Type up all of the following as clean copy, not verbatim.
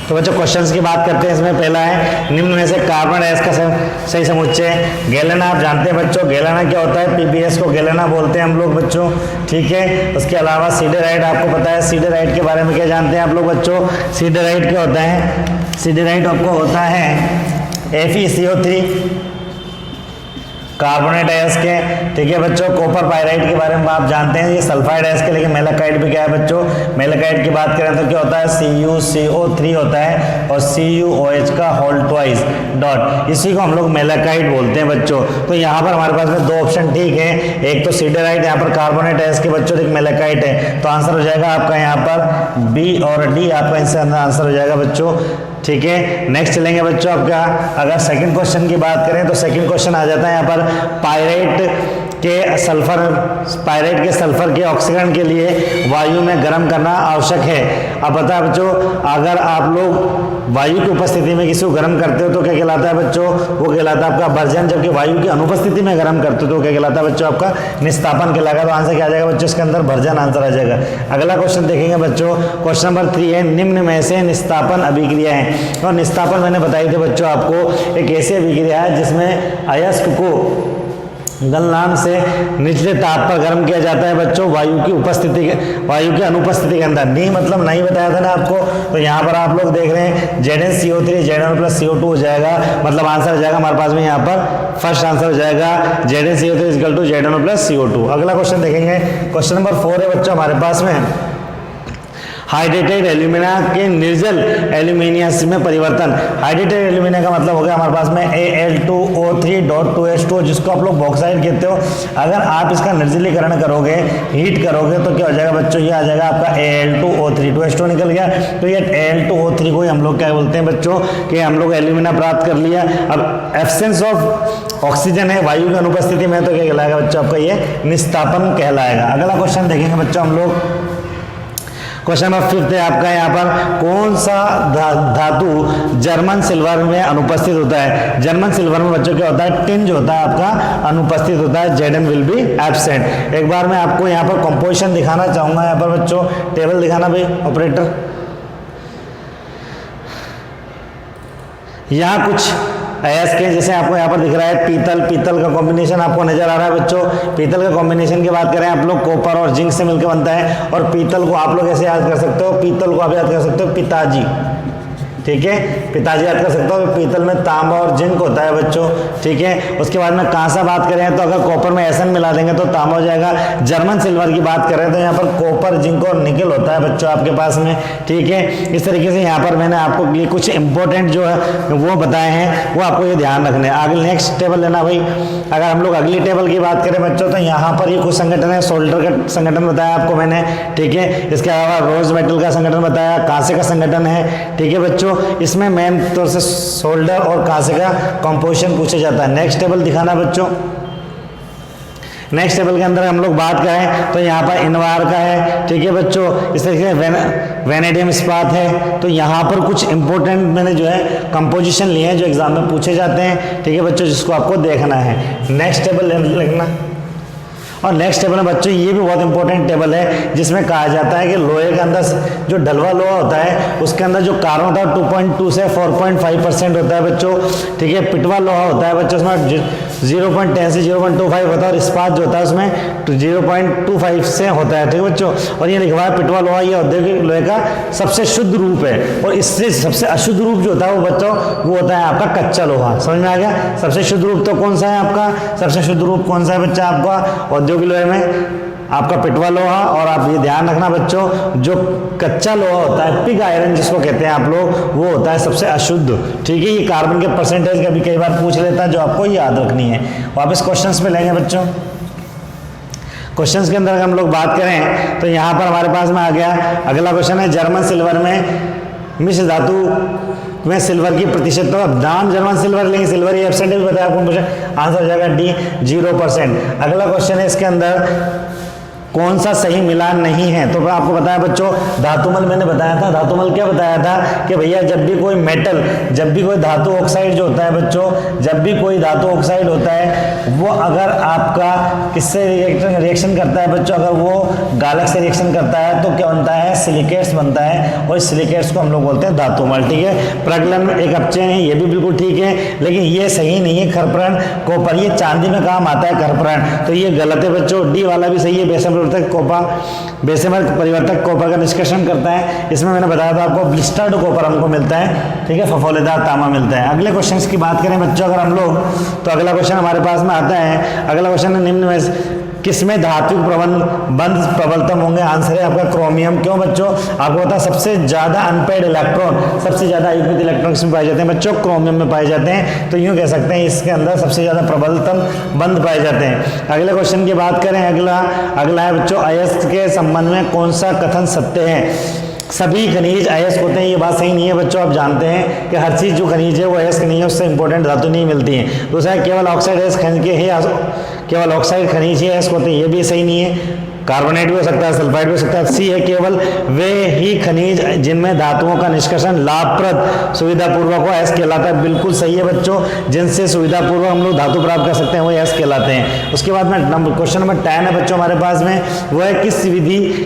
तो बच्चों क्वेश्चंस की बात करते हैं। इसमें पहला है निम्न में से कार्बन डाइऑक्साइड का सही समुच्चय। गैलेना आप जानते हैं बच्चों, गैलेना क्या होता है, पीबीएस को गैलेना बोलते हैं हम लोग बच्चों, ठीक है। उसके अलावा सीडेराइड आपको पता है, सीडेराइड के बारे में क्या जानते हैं आप लोग बच्चों? सीडेराइड क्या होता है? सीडेराइड आपको होता है FeCO3 कार्बोनेट है इसके, ठीक है बच्चों। कॉपर पाइराइड के बारे में आप जानते हैं, ये सल्फाइड है इसके, लेकिन मेलाकाइड भी क्या है बच्चों? मेलाकाइड की बात करें तो क्या होता है? CuCO3 होता है और CuOH का होल ट्वाइस डॉट, इसी को हम लोग मेलाकाइड बोलते हैं बच्चों। तो यहाँ पर हमारे पास में दो ऑप्शन ठीक है, एक तो सीडेराइड, यहाँ पर कार्बोनेट है इसके बच्चों, एक मेलाकाइड है। तो आंसर हो जाएगा आपका यहाँ पर B और D आपका इससे आंसर हो जाएगा बच्चों, ठीक है। नेक्स्ट चलेंगे बच्चों आपका, अगर सेकंड क्वेश्चन की बात करें तो सेकंड क्वेश्चन आ जाता है यहाँ पर पायरेट के सल्फर के ऑक्सीकरण के लिए वायु में गर्म करना आवश्यक है। अब बता बच्चों, अगर आप लोग वायु की उपस्थिति में किसी को गर्म करते हो तो क्या कहलाता है बच्चों? वो कहलाता है आपका वर्जन। जबकि वायु की अनुपस्थिति में गर्म करते हो तो क्या कहलाता है बच्चों? आपका निस्तापन कहलाएगा। तो आंसर क्या आ जाएगा बच्चों? इसके अंदर वर्जन आंसर आ जाएगा। अगला क्वेश्चन देखेंगे बच्चों, क्वेश्चन नंबर 3 है निम्न में से निस्तापन अभिक्रिया है। और निस्तापन मैंने बताई थी बच्चों आपको, एक ऐसी अभिक्रिया है जिसमें अयस्क को गलनांक से निचले ताप पर गर्म किया जाता है बच्चों, वायु की अनुपस्थिति के अंदर। नहीं मतलब नहीं बताया था ना आपको। तो यहाँ पर आप लोग देख रहे हैं ZnCO3 Zn प्लस CO2 हो जाएगा, मतलब आंसर हो जाएगा हमारे पास में यहाँ पर फर्स्ट आंसर हो जाएगा ZnCO3 equal to Zn plus CO2। अगला क्वेश्चन देखेंगे, क्वेश्चन नंबर 4 है बच्चों हमारे पास में, हाइड्रेटेड एल्यूमिना के निर्जल एल्यूमिनियम में परिवर्तन। हाइड्रेटेड एल्यूमिना का मतलब हो गया हमारे पास में Al2O3.2H2, जिसको आप लोग बॉक्साइड कहते हो। अगर आप इसका निर्जलीकरण करोगे, हीट करोगे तो क्या हो जाएगा बच्चों? ये आ जाएगा आपका Al2O3, 2H2 निकल गया। तो ये Al2O3 को हम लोग क्या बोलते हैं बच्चों? कि हम लोग एल्यूमिना प्राप्त कर लिया। अब एब्सेंस ऑफ ऑक्सीजन है वायु की अनुपस्थिति में, तो क्या कहलाएगा बच्चों? आपका ये निस्तापन कहलाएगा। अगला क्वेश्चन देखेंगे बच्चों हम लोग, क्वेश्चन नंबर 5 है आपका, यहाँ पर कौन सा धातु जर्मन सिल्वर में अनुपस्थित होता है? जर्मन सिल्वर में बच्चों क्या होता है? टिन जो होता है आपका अनुपस्थित होता है, Zn विल बी एब्सेंट। एक बार मैं आपको यहाँ पर कंपोजिशन दिखाना चाहूंगा, यहाँ पर बच्चों टेबल दिखाना भाई ऑपरेटर। यहाँ कुछ अयस्क के जैसे आपको यहाँ पर दिख रहा है पीतल का कॉम्बिनेशन आपको नजर आ रहा है बच्चों। पीतल का कॉम्बिनेशन की बात करें आप लोग, कॉपर और जिंक से मिलकर बनता है। और पीतल को आप लोग ऐसे याद कर सकते हो, पीतल को आप याद कर सकते हो पिताजी, ठीक है, पिताजी याद कर सकते हो। पीतल में तांबा और जिंक होता है बच्चों, ठीक है। उसके बाद में कांसा बात करें तो अगर कॉपर में एसन मिला देंगे तो तांबा हो जाएगा। जर्मन सिल्वर की बात करें तो यहाँ पर कॉपर, जिंक और निकल होता है बच्चों आपके पास में, ठीक है। इस तरीके से यहाँ पर मैंने आपको लिए कुछ इंपॉर्टेंट जो है वो बताए हैं, वो आपको ये ध्यान रखने हैं। आगे नेक्स्ट टेबल लेना भाई। अगर हम लोग अगली टेबल की बात करें बच्चों तो यहाँ पर ये कुछ संगठन है, सोल्डर का संगठन बताया आपको मैंने, ठीक है। इसके अलावा रोज मेटल का संगठन बताया, कांसे का संगठन है, ठीक है बच्चों। इसमें मेन तौर से सोल्डर और कांसे का कंपोजिशन पूछा जाता है। नेक्स्ट टेबल दिखाना बच्चों। नेक्स्ट टेबल के अंदर हम लोग बात करें तो यहाँ पर इनवार का है, ठीक है बच्चों। इस तरीके से वेनेडियम इस्पात है। तो यहाँ पर कुछ इंपॉर्टेंट मैंने जो है कंपोजिशन लिए हैं जो एग्जाम में पूछे जाते हैं, ठीक है बच्चों, जिसको आपको देखना है। नेक्स्ट टेबल लिखना। और नेक्स्ट टेबल में बच्चों ये भी बहुत इंपॉर्टेंट टेबल है, जिसमें कहा जाता है कि लोहे के अंदर जो ढलवा लोहा होता है उसके अंदर जो कार्बन होता है 2.2 से 4.5% होता है बच्चों, ठीक है। पिटवा लोहा होता है बच्चों, उसमें 0.10 से 0.25 होता है। और इस्पात जो होता है उसमें 0.25 से होता है, ठीक है बच्चों। और ये लिखा हुआ है पिटवा लोहा ये औद्योगिक लोहे का सबसे शुद्ध रूप है। और इससे सबसे अशुद्ध रूप जो होता है वो बच्चों वो होता है आपका कच्चा लोहा। समझ में आ गया? सबसे शुद्ध रूप तो कौन सा है आपका? सबसे शुद्ध रूप कौन सा है बच्चा आपका? औद्योगिक लोहे में आपका पिटवा लोहा। और आप ये ध्यान रखना बच्चों, जो कच्चा लोहा होता है, पिग आयरन जिसको कहते हैं आप लोग, वो होता है सबसे अशुद्ध, ठीक है। ये कार्बन के परसेंटेज का भी कई बार पूछ लेता है, जो आपको याद रखनी है। वापस क्वेश्चंस पे लेंगे बच्चों। क्वेश्चंस के अंदर हम लोग बात करें तो यहाँ पर हमारे पास में आ गया अगला क्वेश्चन है, जर्मन सिल्वर में मिश्र धातु में सिल्वर की प्रतिशत। तो अब नाम जर्मन सिल्वर लेंगे, सिल्वर ही एब्सेंट भी बताया आपको, मुझे आंसर हो जाएगा D 0%। अगला क्वेश्चन है इसके अंदर कौन सा सही मिलान नहीं है? तो आपको बताया बच्चों, धातुमल मैंने बताया था। धातुमल क्या बताया था कि भैया जब भी कोई मेटल, जब भी कोई धातु ऑक्साइड जो होता है बच्चों, जब भी कोई धातु ऑक्साइड होता है वो अगर आपका किससे रिएक्शन करता है बच्चों, अगर वो गालक से रिएक्शन करता है तो क्या बनता है? सिलिकेट्स बनता है, और सिलिकेट्स को हम लोग बोलते हैं धातुमल। ठीक है, प्रगलन एक अपचयन है, ये भी बिल्कुल ठीक है, लेकिन ये सही नहीं है। खरपरण कॉपर, ये चांदी में काम आता है खरपरण, तो ये गलत है बच्चों। डी वाला भी सही है, बेसम बेसेमर परिवर्तक कॉपर का निष्कर्षण करता है। इसमें मैंने बताया था आपको ब्लिस्टर्ड कॉपर हमको मिलता है, ठीक है, फफोलेदार तांबा मिलता है। अगले क्वेश्चन की बात करें बच्चों अगर हम लोग, तो अगला क्वेश्चन हमारे पास में आता है। अगला क्वेश्चन है निम्न में किसमें धात्विक बंध प्रबलतम होंगे? आंसर है आपका क्रोमियम। क्यों बच्चों? आपको पता सबसे ज्यादा अनपेड इलेक्ट्रॉन, सबसे ज्यादा अयुग्मित इलेक्ट्रॉन किसमें पाए जाते हैं बच्चों? क्रोमियम में पाए जाते हैं। तो यूं कह सकते हैं इसके अंदर सबसे ज्यादा प्रबलतम बंध पाए जाते हैं। अगले क्वेश्चन की बात करें, अगला है बच्चों अयस्क के संबंध में कौन सा कथन सत्य है? सभी खनिज अयस्क होते हैं, ये बात सही नहीं है बच्चों। आप जानते हैं कि हर चीज जो खनिज है वो अयस्क नहीं है, उससे इंपॉर्टेंट धातु नहीं मिलती है। दूसरा केवल ऑक्साइड अयस्क खनिज के ही, केवल ऑक्साइड खनिज ही अयस्क होते हैं, ये भी सही नहीं है। कार्बोनेट भी हो सकता है, सल्फाइड भी हो सकता है। सी है केवल वे ही खनिज जिनमें धातुओं का निष्कर्षण लाभप्रद सुविधापूर्वक हो अयस्क कहलाता है। बिल्कुल सही है बच्चों, जिनसे सुविधापूर्वक हम लोग धातु प्राप्त कर सकते हैं वो अयस्क कहलाते हैं। उसके बाद में क्वेश्चन नंबर 10 है बच्चों हमारे पास में, वो है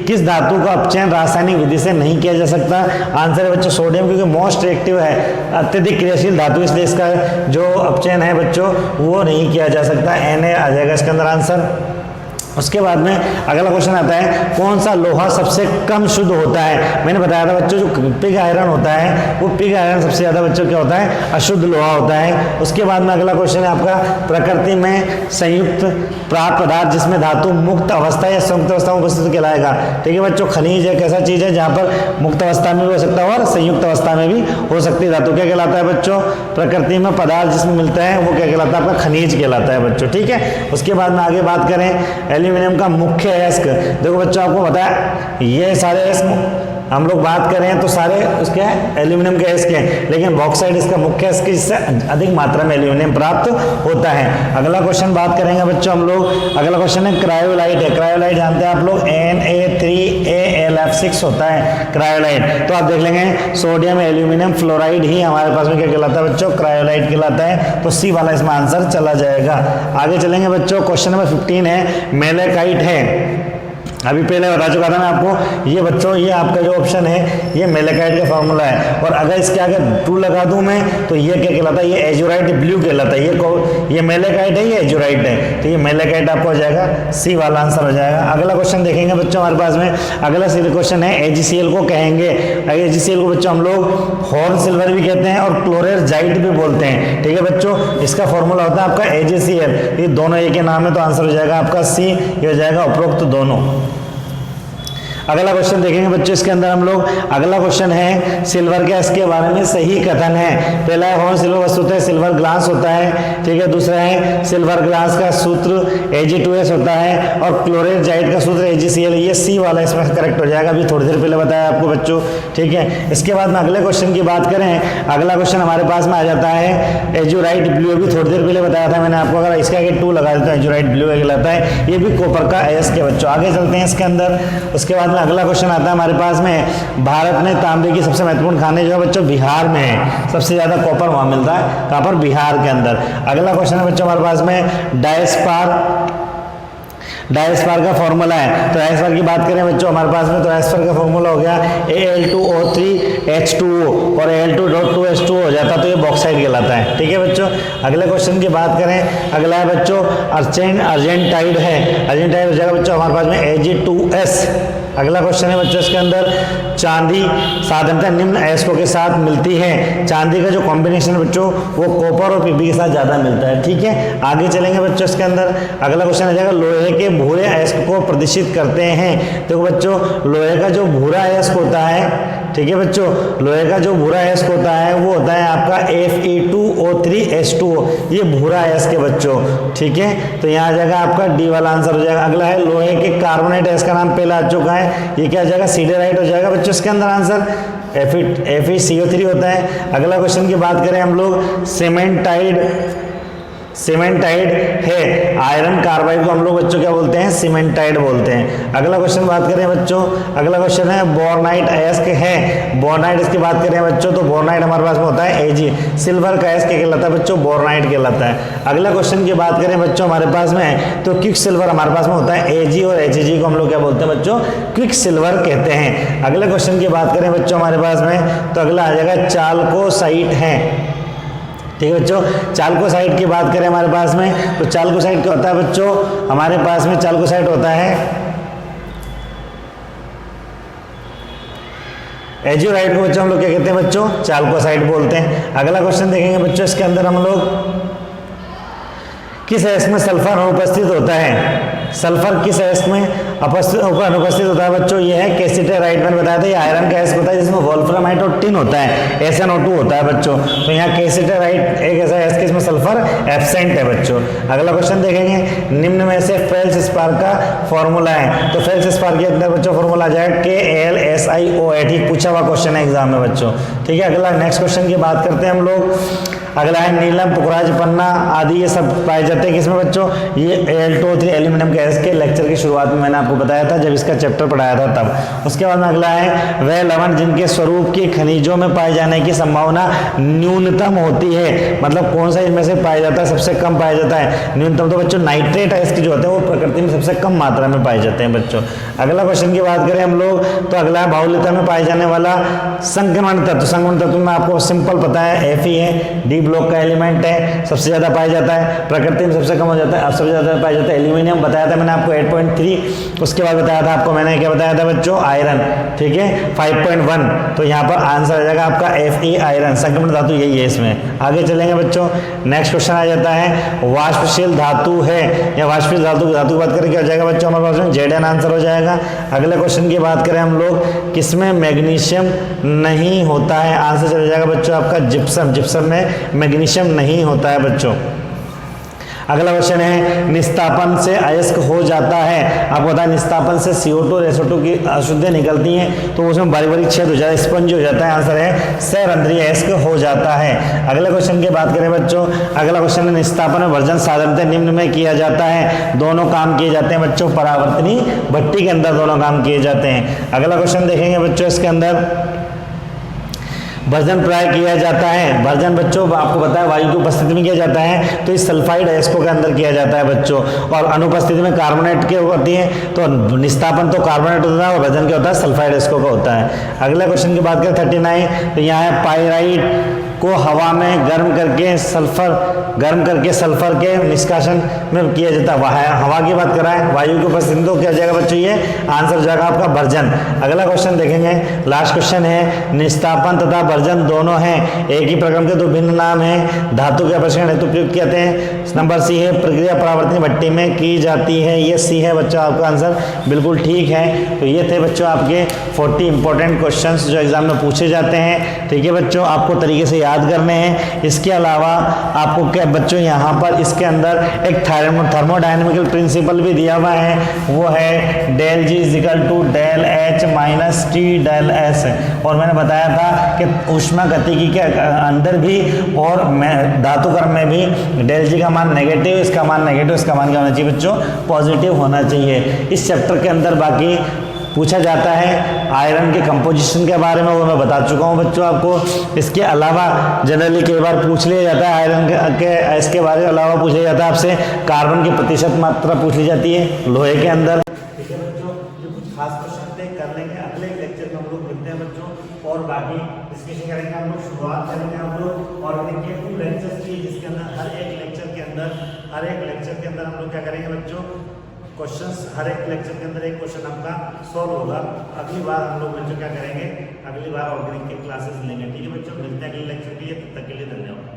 किस धातु का अपचयन रासायनिक विधि से नहीं किया जा सकता? आंसर है बच्चों सोडियम, क्योंकि मोस्ट रिएक्टिव है, अत्यधिक क्रियाशील धातु, इसलिए इसका जो अपचयन है बच्चों वो नहीं किया जा सकता। Na आ जाएगा इसके अंदर आंसर। उसके बाद में अगला क्वेश्चन आता है, कौन सा लोहा सबसे कम शुद्ध होता है? मैंने बताया था बच्चों जो पिग आयरन होता है, वो पिग आयरन सबसे ज्यादा बच्चों क्या होता है? अशुद्ध लोहा होता है। उसके बाद में अगला क्वेश्चन है आपका, प्रकृति में संयुक्त प्राप्त पदार्थ जिसमें धातु मुक्त अवस्था या संयुक्त अवस्था में उपस्थित कहलाएगा। ठीक है बच्चों, खनिज एक ऐसा चीज है जहां पर मुक्त अवस्था में भी हो सकता है और संयुक्त अवस्था में भी हो सकती है धातु। क्या कहलाता है बच्चों? प्रकृति में पदार्थ जिसमें मिलता है वो क्या कहलाता है? आपका खनिज कहलाता है बच्चों। ठीक है, उसके बाद में आगे बात करें एल्यूमिनियम का मुख्य अयस्क। देखो बच्चों आपको बताया ये सारे अयस्क हम लोग बात करें तो सारे उसके एल्यूमिनियम के अयस्क हैं, लेकिन बॉक्साइड इसका मुख्य अयस्क, जिससे अधिक मात्रा में एल्यूमिनियम प्राप्त होता है। अगला क्वेश्चन बात करेंगे बच्चों हम लोग, अगला क्वेश्चन है क्रायोलाइट है। क्रायोलाइट जानते हैं आप लोग Na3AlF6 होता है क्रायोलाइट। तो आप देख लेंगे सोडियम एल्यूमिनियम फ्लोराइड ही हमारे पास में क्या कहलाता है बच्चों? क्रायोलाइट कहलाता है। तो सी वाला इसमें आंसर चला जाएगा। आगे चलेंगे बच्चों, क्वेश्चन नंबर 15 है मेलेकाइट है। अभी पहले बता चुका था मैं आपको, ये बच्चों ये आपका जो ऑप्शन है ये मेलेकाइट का फॉर्मूला है, और अगर इसके आगे 2 लगा दूं मैं तो ये क्या कहलाता है? ये एजुराइट ब्लू कहलाता है। ये मेलेकाइट है, ये एजुराइट है, तो ये मेलेकाइट आपको हो जाएगा, सी वाला आंसर हो जाएगा। अगला क्वेश्चन देखेंगे बच्चों हमारे पास में, अगला क्वेश्चन है AgCl को कहेंगे। AgCl को बच्चों हम लोग हॉर्न सिल्वर भी कहते हैं और क्लोरेजाइट भी बोलते हैं। ठीक है बच्चों, इसका फॉर्मूला होता है आपका AgCl। ये दोनों एक ही नाम है, तो आंसर हो जाएगा आपका सी, ये हो जाएगा उपरोक्त दोनों। अगला क्वेश्चन देखेंगे बच्चों, इसके अंदर हम लोग अगला क्वेश्चन है सिल्वर गैस के बारे में सही कथन है। पहला है हॉर्न सिल्वर वस्तु है, सिल्वर ग्लास होता है। ठीक है, दूसरा है सिल्वर ग्लास का सूत्र Ag2S होता है और क्लोरेजाइट का सूत्र AgCl। ये सी वाला इसमें करेक्ट हो जाएगा, अभी थोड़ी देर पहले बताया आपको बच्चों। ठीक है, इसके बाद में अगले क्वेश्चन की बात करें, अगला क्वेश्चन हमारे पास में आ जाता है एजुराइट ब्लू। अभी थोड़ी देर पहले बताया था मैंने आपको, अगर इसके आगे 2 लगा देता है एजुराइट ब्लू कहलाता है। ये भी कॉपर का अयस्क है बच्चों। आगे चलते हैं इसके अंदर। उसके बाद अगला क्वेश्चन आता है हमारे पास में, भारत में तांबे की सबसे महत्वपूर्ण खाने जो है बच्चों बिहार में है। सबसे ज्यादा कॉपर वहां मिलता है, कहां पर? बिहार के अंदर। अगला क्वेश्चन है बच्चों हमारे पास में डायस्पार का फॉर्मूला है। तो डायस्पार की बात करें बच्चों हमारे पास में, तो डायस्पार का फॉर्मूला हो गया Al2O3H2O और Al2.2H2O हो जाता, तो ये बॉक्साइड कहलाता है। ठीक है बच्चों, अगले क्वेश्चन की बात करें, अगला है बच्चों अर्जेंटाइड है। अर्जेंटाइड हो जाएगा बच्चों हमारे पास में Ag2S। अगला क्वेश्चन है बच्चों इसके अंदर, चांदी साधारणतः निम्न अयस्कों के साथ मिलती है। चांदी का जो कॉम्बिनेशन है बच्चों वो कॉपर और Pb के साथ ज्यादा मिलता है। ठीक है, आगे चलेंगे बच्चों इसके अंदर। अगला क्वेश्चन आ जाएगा लोहे के भूरे अयस्क को प्रदर्शित करते हैं। देखो बच्चों लोहे का जो भूरा अयस्क होता है, ठीक है बच्चों, लोहे का जो भूरा अयस्क होता है वो होता है आपका Fe2O3H2O। ये भूरा अयस्क है बच्चों। ठीक है, तो यहाँ आ जाएगा आपका डी वाला आंसर हो जाएगा। अगला है लोहे के कार्बोनेट अयस्क का नाम पहले आ चुका है, ये क्या आ जाएगा? सिडेराइट हो जाएगा बच्चों इसके अंदर आंसर। FeCO3 होता है। अगला क्वेश्चन की बात करें हम लोग, सीमेंटाइड है। आयरन कार्बाइड को हम लोग बच्चों क्या बोलते हैं, सीमेंटाइड बोलते हैं। अगला क्वेश्चन बात करें बच्चों, अगला क्वेश्चन है बोर्नाइट अयस्क है। बोर्नाइट इसकी बात करें बच्चों तो बोर्नाइट हमारे पास में होता है Ag। सिल्वर का अयस्क कहलाता है बच्चों, बोर्नाइट कहलाता है। अगला क्वेश्चन की बात करें बच्चों हमारे पास में तो क्विक सिल्वर हमारे पास में होता है Ag और Hg को हम लोग क्या बोलते हैं बच्चों, क्विक सिल्वर कहते हैं। अगले क्वेश्चन की बात करें बच्चों हमारे पास में तो अगला आ जाएगा चाल्कोसाइट है। ठीक है बच्चों, चाल्कोसाइट की बात करें हमारे पास में तो चाल्कोसाइट क्या होता है बच्चों, हमारे पास में चाल्कोसाइट होता है एजियोराइट को बच्चों हम लोग क्या कहते हैं बच्चों, चाल्कोसाइट बोलते हैं। अगला क्वेश्चन देखेंगे बच्चों, इसके अंदर हम लोग किस अयस्क में सल्फर अनुपस्थित होता है। सल्फर किस अयस्क में अनुपस्थित होता है बच्चों, ये है कैसिटेराइट। मैंने बताया था ये आयरन का अयस्क होता है जिसमें वोल्फ्रामाइट और टिन होता है, SnO2 होता है बच्चों। तो यहाँ कैसिटेराइट एक ऐसा अयस्क इसमें सल्फर एब्सेंट है बच्चों। अगला क्वेश्चन देखेंगे, निम्न में से फेल्ड्स्पार का फॉर्मूला है। तो फेल्ड्स्पार के अंदर बच्चों फॉर्मूला आ जाएगा KAlSiO8। ठीक पूछा हुआ क्वेश्चन है एग्जाम में बच्चों। ठीक है, अगला नेक्स्ट क्वेश्चन की बात करते हैं हम लोग। अगला है नीलम, पुखराज, पन्ना आदि ये सब पाए जाते हैं किसमें बच्चों, ये Al2O3 एल्यूमिनियम के अयस्क के लेक्चर की शुरुआत में मैंने आपको बताया था जब इसका चैप्टर पढ़ाया था तब। उसके बाद में अगला है वह लवण जिनके स्वरूप के खनिजों में पाए जाने की संभावना न्यूनतम होती है। मतलब कौन सा इनमें से पाया जाता है, सबसे कम पाया जाता है न्यूनतम। तो बच्चों नाइट्रेट अयस्क जो होते हैं वो प्रकृति में सबसे कम मात्रा में पाए जाते हैं बच्चों। अगला क्वेश्चन की बात करें हम लोग तो अगला है बाहुल्यता में पाए जाने वाला संक्रमण तत्व। संक्रमण तत्व में आपको सिंपल पता है Fe है, डी ब्लॉक का एलिमेंट है, सबसे ज्यादा पाया जाता है, प्रकृति में सबसे कम हो जाता है, अब सबसे ज्यादा पाया जाता है एल्यूमिनियम। बताया था मैंने आपको 8.3। उसके बाद बताया था आपको मैंने क्या बताया था बच्चों, आयरन। ठीक है 5.1। तो यहाँ पर आंसर आ जाएगा आपका Fe आयरन। संक्रमण धातु यही है इसमें। आगे चलेंगे बच्चों, नेक्स्ट क्वेश्चन आ जाता है वाष्पशील धातु है या वाष्पशील धातु की बात करें क्या हो जाएगा बच्चों हमारे पास में Zn आंसर हो जाएगा। अगले क्वेश्चन की बात करें हम लोग किसमें मैग्नीशियम नहीं होता है, आंसर चला जाएगा बच्चों आपका जिप्सम। जिप्सम में मैग्नीशियम नहीं होता है बच्चों। अगला क्वेश्चन है निस्तापन से अयस्क हो जाता है। आपको पता है निस्तापन से CO2 और SO2 की अशुद्धियां निकलती हैं तो उसमें बारीक बारीक छेद हो जाता है, स्पंज हो जाता है। आंसर है सरंध्रीय अयस्क हो जाता है। अगले क्वेश्चन की बात करें बच्चों, अगला क्वेश्चन है निस्तापन और वर्जन साधारणतः निम्न में किया जाता है। दोनों काम किए जाते हैं बच्चों, परावर्तनी भट्टी के अंदर दोनों काम किए जाते हैं। अगला क्वेश्चन देखेंगे बच्चों, इसके अंदर भर्जन प्राय किया जाता है। भर्जन बच्चों आपको पता है वायु की उपस्थिति में किया जाता है तो इस सल्फाइड अयस्कों के अंदर किया जाता है बच्चों। और अनुपस्थिति में कार्बोनेट के होती है तो निस्तापन तो कार्बोनेट होता है और भर्जन क्या होता है, सल्फाइड अयस्कों का होता है। अगले क्वेश्चन की बात करें 39 तो यहाँ है पाइराइट को हवा में गर्म करके सल्फर के निष्कासन में किया जाता है। हवा की बात करा है, वायु की उपस्थिति तो क्या जाएगा बच्चों, ये आंसर हो जाएगा आपका भर्जन। अगला क्वेश्चन देखेंगे, लास्ट क्वेश्चन है निस्तापन तथा भर्जन दोनों हैं, एक ही प्रक्रम के दो भिन्न नाम हैं, धातु के अपक्षरण हेतु प्रयुक्त कहते हैं। नंबर सी है प्रक्रिया परावर्तनी भट्टी में की जाती है, ये सी है बच्चों आपका आंसर बिल्कुल ठीक है। तो ये थे बच्चों आपके 40 इंपॉर्टेंट क्वेश्चंस जो एग्जाम में पूछे जाते हैं। ठीक है बच्चों, आपको तरीके से याद करने हैं। इसके अलावा आपको क्या बच्चों यहाँ पर इसके अंदर एक थर्मोडायनेमिकल प्रिंसिपल भी दिया हुआ है, वो है del G is equal to del H minus T del S. और मैंने बताया था कि ऊष्मागतिकी के अंदर भी और धातु क्रम में भी डेल जी का मान नेगेटिव, इसका मान नेगेटिव, इसका मान क्या होना चाहिए बच्चों, पॉजिटिव होना चाहिए। इस चैप्टर के अंदर बाकी पूछा जाता है आयरन के कंपोजिशन के बारे में, वो मैं बता चुका हूँ बच्चों आपको। इसके अलावा जनरली कई बार पूछ लिया जाता है आयरन के इसके बारे में अलावा पूछ लिया जाता है आपसे कार्बन की प्रतिशत मात्रा पूछ ली जाती है लोहे के अंदर। ठीक है बच्चों, जो कुछ खास क्वेश्चन थे कर लेंगे, अगले लेक्चर में हम लोग मिलते हैं बच्चों और बाकी डिस्कशन करेंगे हम लोग, शुरुआत करेंगे हम लोग। और देखिए 2 लेक्चर्स की जिसके अंदर हर एक लेक्चर के अंदर हम लोग क्या करेंगे बच्चों, क्वेश्चंस हर एक लेक्चर के अंदर एक क्वेश्चन आपका सॉल्व होगा। अगली बार हम लोग बच्चों क्या करेंगे, अगली बार ऑर्गेनिक की क्लासेस लेंगे। ठीक है बच्चों, मिलते हैं अगले लेक्चर के लिए, तब तक के लिए धन्यवाद।